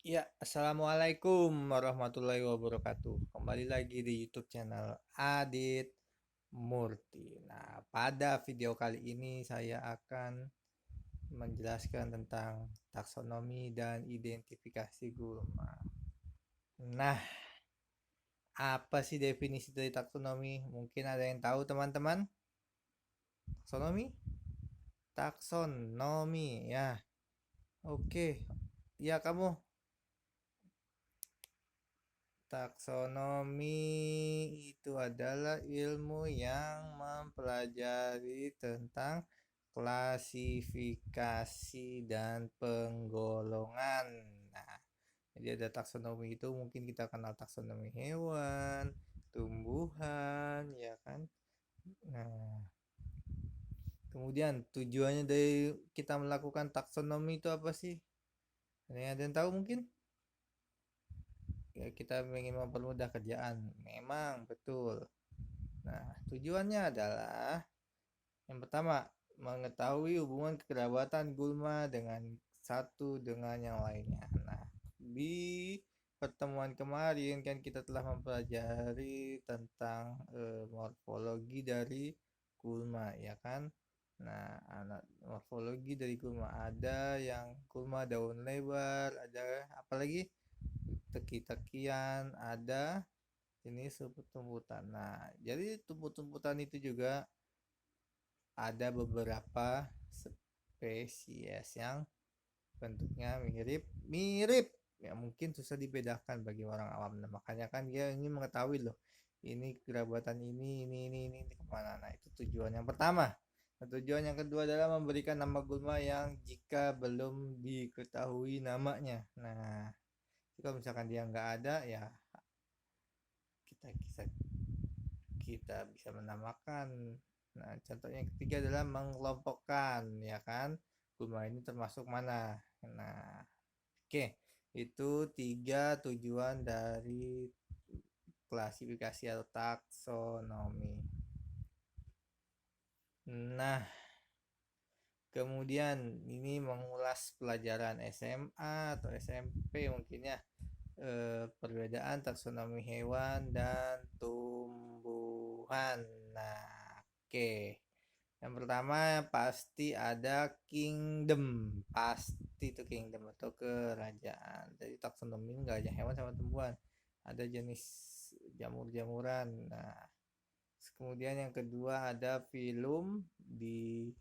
Ya, assalamualaikum warahmatullahi wabarakatuh. Kembali lagi di YouTube channel Adit Murti. Nah, pada video kali ini saya akan menjelaskan tentang taksonomi dan identifikasi gulma. Nah, apa sih definisi dari taksonomi? Mungkin ada yang tahu teman-teman? Taksonomi? Taksonomi, ya. Oke. Ya, kamu. Taksonomi itu adalah ilmu yang mempelajari tentang klasifikasi dan penggolongan. Nah, jadi ada taksonomi itu mungkin kita kenal taksonomi hewan, tumbuhan, ya kan? Nah, kemudian tujuannya dari kita melakukan taksonomi itu apa sih? Ada yang tahu mungkin? Ya, kita ingin mempermudah kerjaan. Memang betul. Nah, tujuannya adalah yang pertama, mengetahui hubungan kekerabatan gulma dengan satu dengan yang lainnya. Nah, di pertemuan kemarin kan kita telah mempelajari tentang morfologi dari gulma, ya kan? Nah, anak morfologi dari gulma ada yang gulma daun lebar, ada apa lagi? Teki-tekian, ada jenis rumput-rumputan. Nah, jadi tumbuh-tumbuhan itu juga ada beberapa spesies yang bentuknya mirip-mirip. Ya mungkin susah dibedakan bagi orang awam. Nah, makanya kan dia ingin mengetahui loh. Ini kerabatan ini kemana. Nah, itu tujuan yang pertama. Nah, tujuan yang kedua adalah memberikan nama gulma yang jika belum diketahui namanya. Nah, kalau misalkan dia nggak ada, ya kita bisa kita bisa menamakan. Nah, contoh yang ketiga adalah mengelompokkan, ya kan? Gulma ini termasuk mana? Nah, oke. Itu tiga tujuan dari klasifikasi atau taksonomi. Nah, kemudian ini mengulas pelajaran SMA atau SMP mungkin ya. Perbedaan taksonomi hewan dan tumbuhan. Nah, oke. Yang pertama pasti ada kingdom. Pasti itu kingdom atau kerajaan. Jadi taksonomi nggak hanya hewan sama tumbuhan. Ada jenis jamur-jamuran. Nah, kemudian yang kedua ada filum di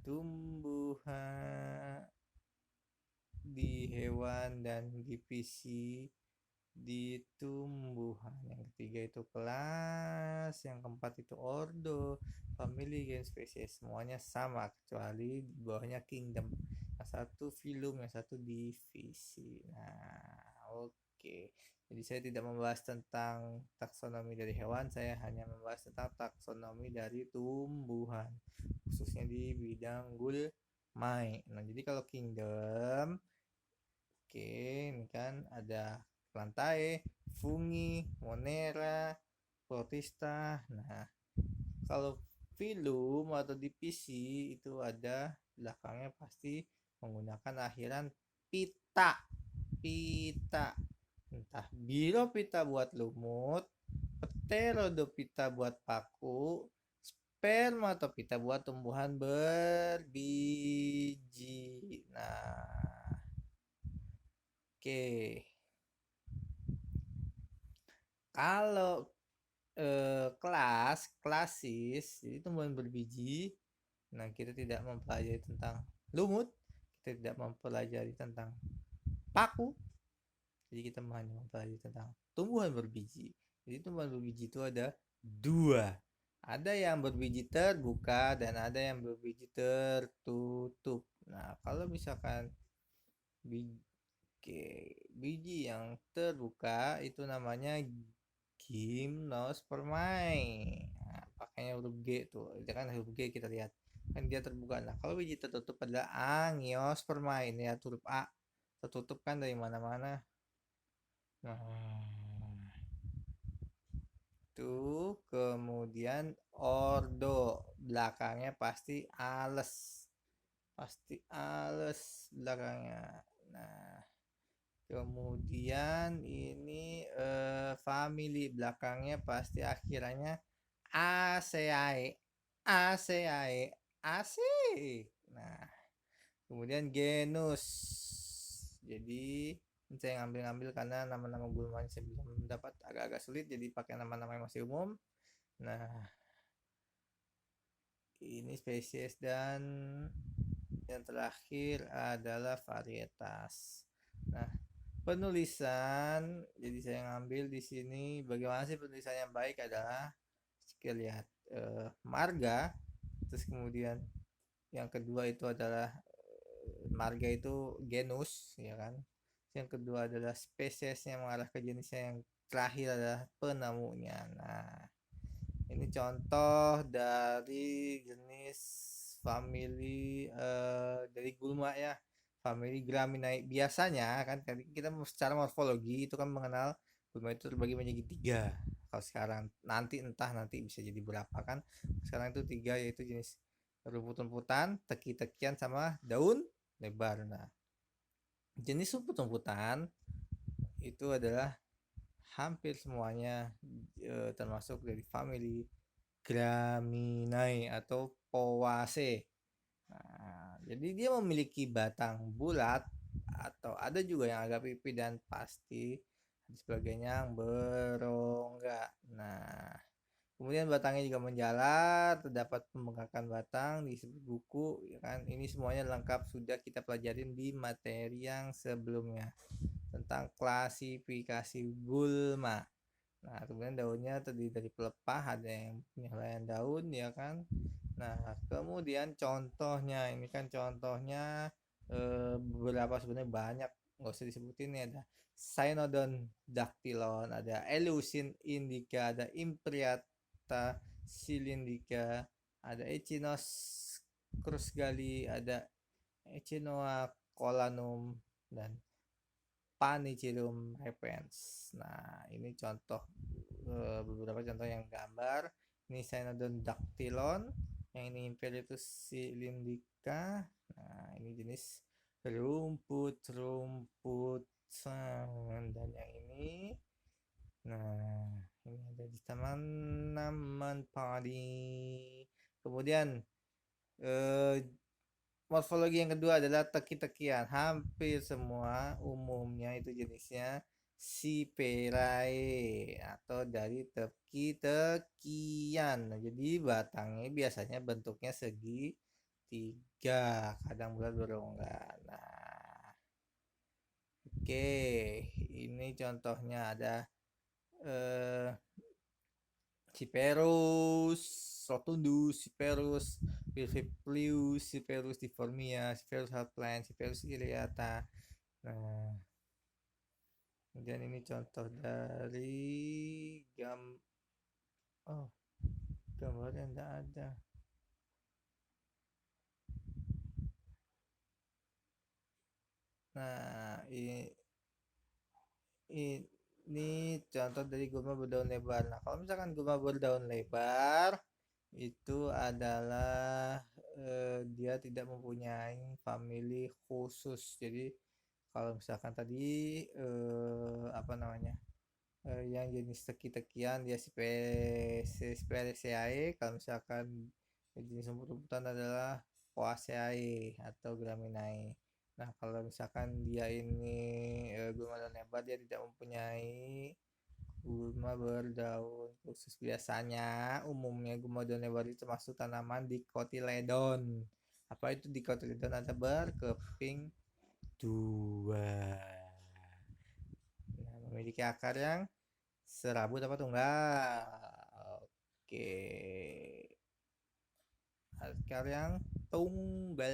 tumbuhan, di hewan, dan divisi di tumbuhan. Yang ketiga itu kelas, yang keempat itu ordo, family, gen, spesies. Semuanya sama kecuali di bawahnya kingdom. Yang satu filum, yang satu divisi. Nah, oke. Jadi saya tidak membahas tentang taksonomi dari hewan, saya hanya membahas tentang taksonomi dari tumbuhan, khususnya di bidang gulmai. Nah, jadi kalau kingdom, oke, ini kan ada Plantae, Fungi, Monera, Protista. Nah, kalau filum atau divisi itu ada belakangnya pasti menggunakan akhiran pita. Pita. Entah Biropita buat lumut, Pterodopita buat paku, Spermatopita buat tumbuhan berbiji. Nah, oke. Kalau klasis, jadi tumbuhan berbiji. Nah, kita tidak mempelajari tentang lumut, kita tidak mempelajari tentang paku, jadi kita hanya mempelajari tentang tumbuhan berbiji. Jadi tumbuhan berbiji itu ada dua. Ada yang berbiji terbuka dan ada yang berbiji tertutup. Nah, kalau misalkan biji, biji yang terbuka itu namanya gimnospermae. Nah, pakainya huruf G tuh. Itu kan huruf G kita lihat. Kan dia terbuka. Nah, kalau biji tertutup adalah angiospermae. Ini ya huruf A. Tertutup kan dari mana-mana. Nah, itu kemudian ordo. Belakangnya pasti ales. Pasti ales belakangnya. Nah, Kemudian ini family, belakangnya pasti akhirannya ACAE. ACAE. asik. Nah, kemudian genus. Jadi saya ngambil-ngambil karena nama-nama gulma saya belum dapat, agak-agak sulit, jadi pakai nama-nama yang masih umum. Nah, ini spesies, dan yang terakhir adalah varietas. Nah, penulisan, jadi saya ngambil di sini bagaimana sih penulisan yang baik adalah kita lihat marga, terus kemudian yang kedua itu adalah marga itu genus, ya kan. Yang kedua adalah spesiesnya mengarah ke jenisnya, yang terakhir adalah penemunya. Nah, ini contoh dari jenis family dari gulma ya. Family Graminae. Biasanya kan kita secara morfologi itu kan mengenal gulma itu terbagi menjadi tiga. Kalau sekarang nanti bisa jadi berapa kan. Sekarang itu tiga, yaitu jenis rumput-rumputan, teki-tekian, sama daun lebar. Nah, jenis rumput-rumputan itu adalah hampir semuanya termasuk dari family Graminae atau Poaceae. Nah, jadi dia memiliki batang bulat atau ada juga yang agak pipih dan pasti, dan sebagainya yang berongga. Nah, kemudian batangnya juga menjalar, terdapat pembengkakan batang di buku, ya kan. Ini semuanya lengkap sudah kita pelajarin di materi yang sebelumnya tentang klasifikasi gulma. Nah, kemudian daunnya terdiri dari pelepah, ada yang punya helaian daun, ya kan. Nah, kemudian contohnya, ini kan contohnya beberapa, sebenarnya banyak, nggak usah disebutin. Nih ada Cynodon dactylon, ada Eleusine indica, ada Impriata cylindrica, ada Echinus crusgali, ada Echinoa colanum, dan Panicillium repens. Nah, ini contoh beberapa contoh yang gambar. Ini Cynodon dactylon, yang ini Imperitus cylindrica. Nah, ini jenis rumput-rumput, dan yang ini, nah, ini ada di tanaman padi. Kemudian morfologi yang kedua adalah teki-tekian. Hampir semua umumnya itu jenisnya Siperae atau dari teki-tekian. Nah, jadi batangnya biasanya bentuknya segitiga, kadang bulat berongga. Nah, oke, ini contohnya ada eh, Cyperus rotundus, Cyperus pilviplius, Cyperus difformia, Cyperus halplant, Cyperus iliata. Nah, kemudian ini contoh dari oh, gambarnya tidak ada. Nah, ini contoh dari gulma berdaun lebar. Nah, kalau misalkan gulma berdaun lebar itu adalah dia tidak mempunyai family khusus. Jadi kalau misalkan tadi apa namanya, yang jenis teki-tekian dia Speraceae. Kalau misalkan jenis rumput-rumputan adalah Poaceae atau Graminae. Nah, kalau misalkan dia ini gulma daun lebar, dia tidak mempunyai gulma berdaun khusus. Biasanya umumnya gulma daun lebar itu termasuk tanaman dicotyledon. Apa itu dicotyledon? Ada berkeping dua. Nah, memiliki akar yang serabut apa tunggal. Oke. Akar yang tunggal.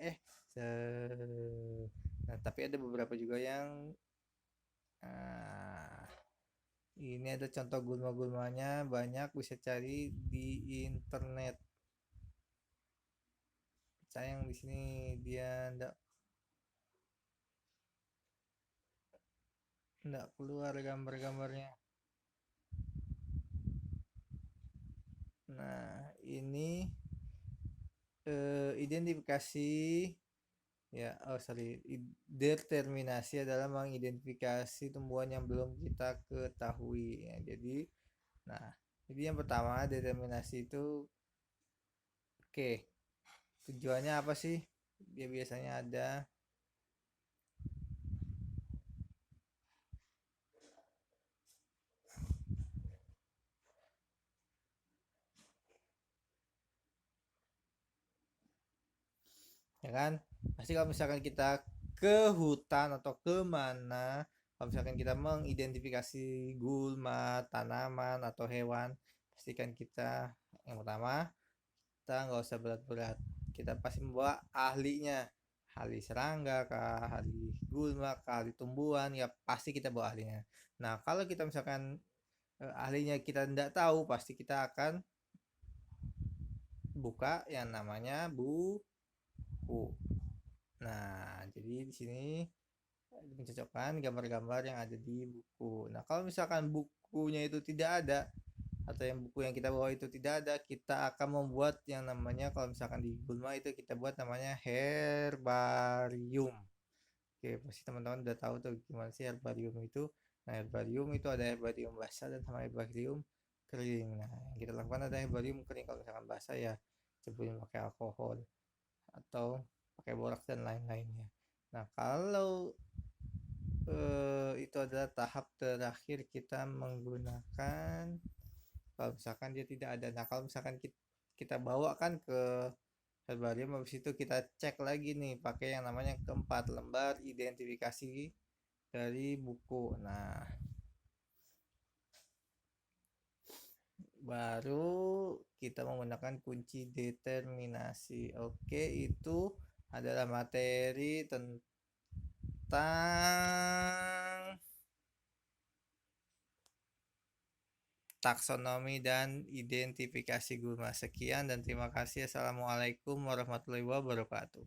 Eh, se Nah, tapi ada beberapa juga yang ini ada contoh gulma-gulmanya, banyak, bisa cari di internet. Sayang di sini dia ndak keluar gambar-gambarnya. Nah, ini identifikasi Ya, oh sorry, determinasi adalah mengidentifikasi tumbuhan yang belum kita ketahui. Ya, nah, jadi yang pertama determinasi itu, oke, tujuannya apa sih? Dia biasanya ada, ya kan? Pasti kalau misalkan kita ke hutan atau ke mana, kalau misalkan kita mengidentifikasi gulma, tanaman atau hewan, pastikan kita yang pertama kita nggak usah berat-berat, kita pasti membawa ahlinya, ahli serangga kah, ahli gulma kah, ahli tumbuhan, ya pasti kita bawa ahlinya. Nah kalau kita misalkan ahlinya kita tidak tahu, pasti kita akan buka yang namanya buku. Nah jadi di sini mencocokkan gambar-gambar yang ada di buku. Nah kalau misalkan bukunya itu tidak ada, atau yang buku yang kita bawa itu tidak ada, kita akan membuat yang namanya, kalau misalkan di Gulma itu kita buat namanya herbarium. Oke, pasti teman-teman udah tahu tuh gimana sih herbarium itu. Nah, herbarium itu ada herbarium basah dan sama herbarium kering. Nah, yang kita lakukan ada herbarium kering. Kalau misalkan basah ya ceburin pakai alkohol atau pakai borax dan lain-lainnya. Nah, kalau itu adalah tahap terakhir kita menggunakan, kalau misalkan dia tidak ada. Nah kalau misalkan kita bawa kan ke herbarium, habis itu kita cek lagi nih pakai yang namanya keempat lembar identifikasi dari buku. Nah baru kita menggunakan kunci determinasi. Oke, itu adalah materi tentang taksonomi dan identifikasi gulma. Sekian dan terima kasih. Assalamualaikum warahmatullahi wabarakatuh.